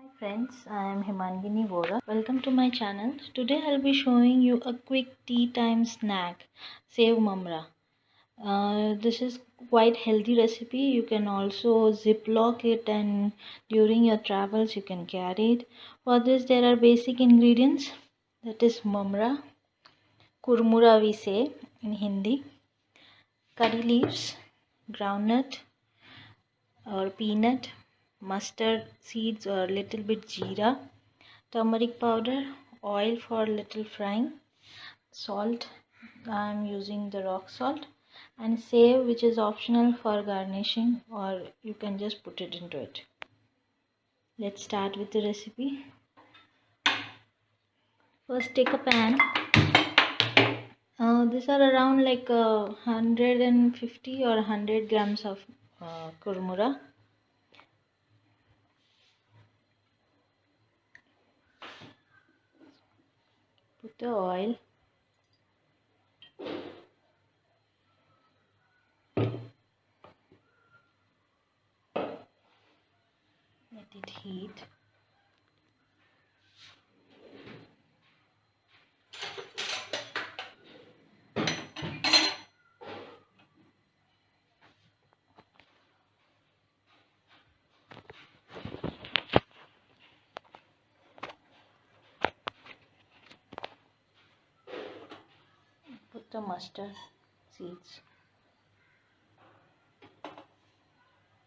Hi friends, I am Hemangini Vora. Welcome to my channel. Today I'll be showing you a quick tea time snack, Sev Murmura. This is quite healthy recipe. You can also ziplock it and during your travels you can carry it. For this there are basic ingredients, that is murmura, kurmura we say in Hindi, curry leaves, groundnut or peanut, mustard seeds or little bit jeera, turmeric powder, oil for little frying, salt, I am using the rock salt, and save, which is optional for garnishing, or you can just put it into it. Let's start with the recipe. First take a pan. These are around like 150 or 100 grams of kurmura. Put the oil. Let it heat. Put the mustard seeds.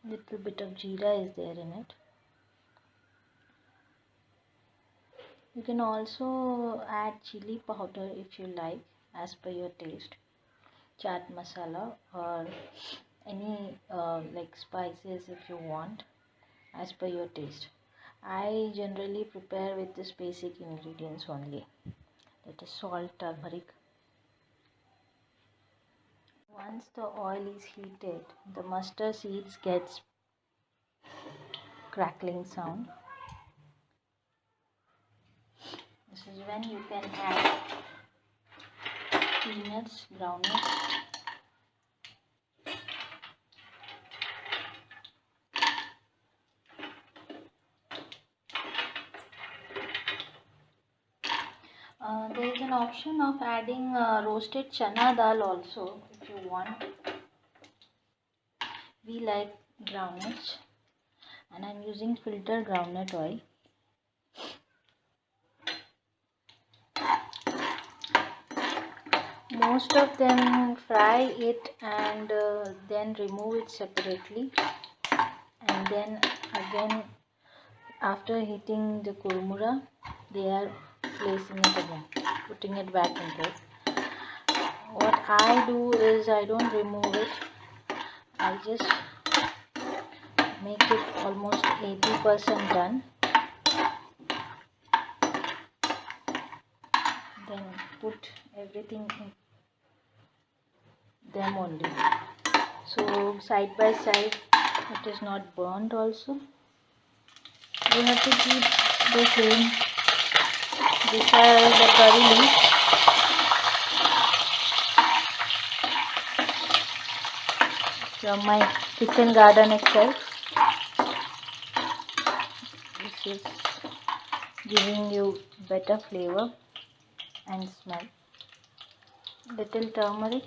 Little bit of jeera is there in it. You can also add chili powder if you like, as per your taste, chaat masala or any like spices if you want, as per your taste. I generally prepare with this basic ingredients only, that is salt, turmeric. Once the oil is heated, the mustard seeds gets crackling sound. This is when you can add peanuts, groundnuts, there is an option of adding roasted chana dal also if you want. We like groundnuts and I am using filtered groundnut oil. Most of them fry it and then remove it separately, and then again after heating the kurmura they are placing it again, putting it back into it. What I do is I don't remove it, I just make it almost 80% done, then put everything in them only, so side by side it is not burnt. Also you have to keep the same. These are the curry leaves. From my kitchen garden itself. This is giving you better flavor and smell. Little turmeric.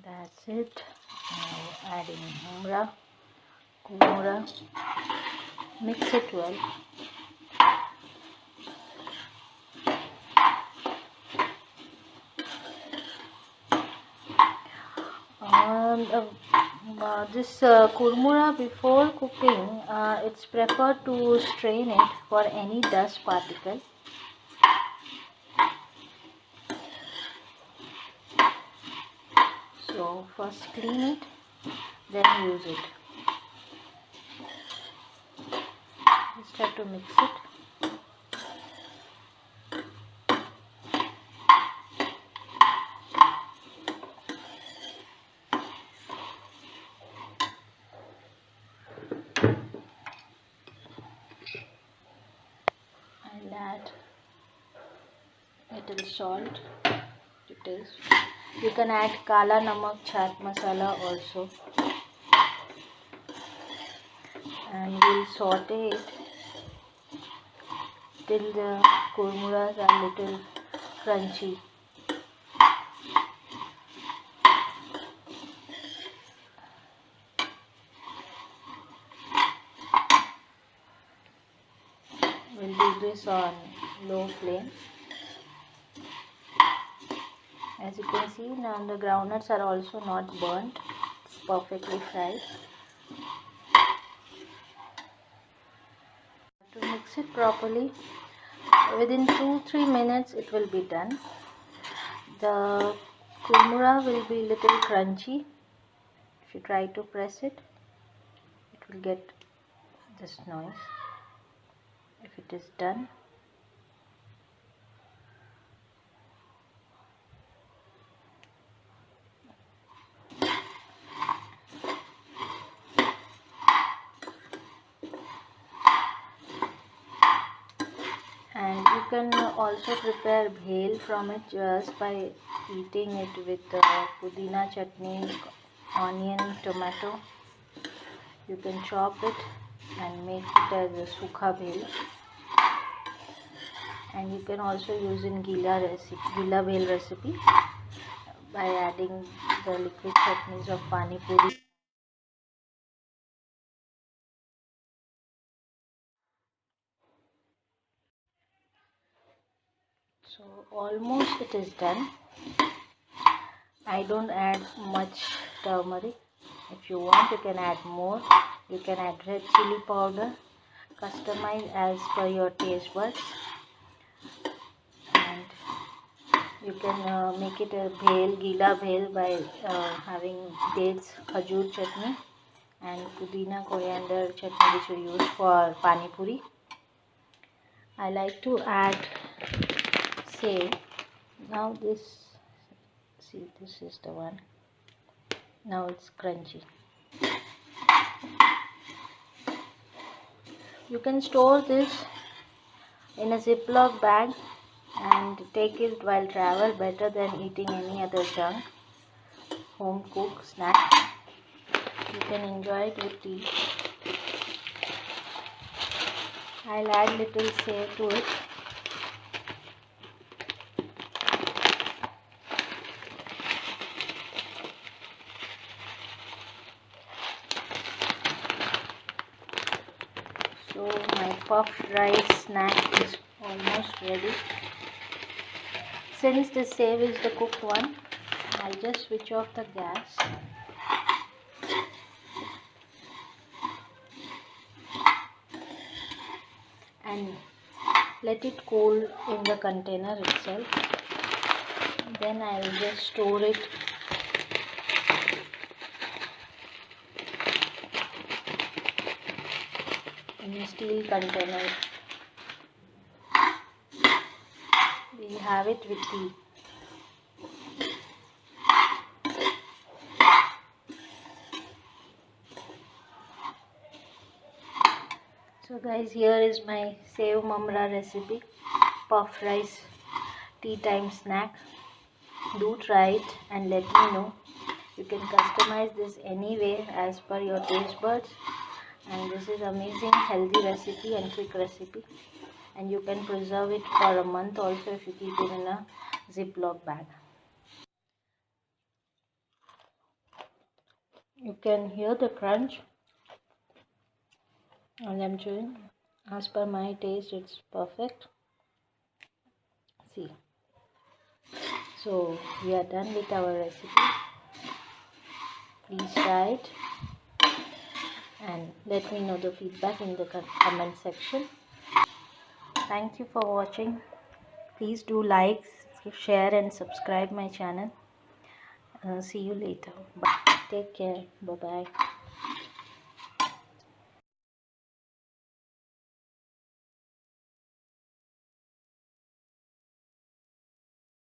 That's it. Now adding mamra, kurmura. Mix it well. This kurmura, before cooking, it's preferred to strain it for any dust particle. So first clean it, then use it. Just have to mix it. I'll add little salt to taste. You can add kala namak, chaat masala also. and we'll saute it till the kurmuras are little crunchy. We'll do this on low flame. As you can see, now the groundnuts are also not burnt. It's perfectly fried. To mix it properly, within 2-3 minutes it will be done. The kurmura will be little crunchy. If you try to press it, it will get this noise. If it is done, and you can also prepare bhel from it just by eating it with pudina chutney, onion, tomato. You can chop it and make it as a sukha bhel, and you can also use in gila bhel recipe by adding the liquid chutneys of pani puri. So almost it is done. I don't add much turmeric. If you want, you can add more. You can add red chili powder, customize as per your taste buds, and you can make it a gila bhel by having dates khajur chutney and pudina coriander chutney, which we use for pani puri. I like to add sev. Now this is the one. Now it's crunchy. You can store this in a Ziploc bag and take it while travel, better than eating any other junk. Home cooked snack. You can enjoy it with tea. I'll add little sev to it. So my puffed rice snack is almost ready. Since the sev is the cooked one, I'll just switch off the gas. And let it cool in the container itself. Then I will just store it in a steel container. We'll have it with tea. So guys, here is my Sev Murmura recipe, puff rice tea time snack. Do try it and let me know. You can customize this anyway as per your taste buds, and this is amazing healthy recipe and quick recipe, and you can preserve it for a month also if you keep it in a Ziploc bag. You can hear the crunch and I'm chewing. As per my taste, it's perfect. See, so we are done with our recipe. Please try it and let me know the feedback in the comment section. Thank you for watching. Please do like, share and subscribe my channel. See you later. Bye. Take care. Bye bye.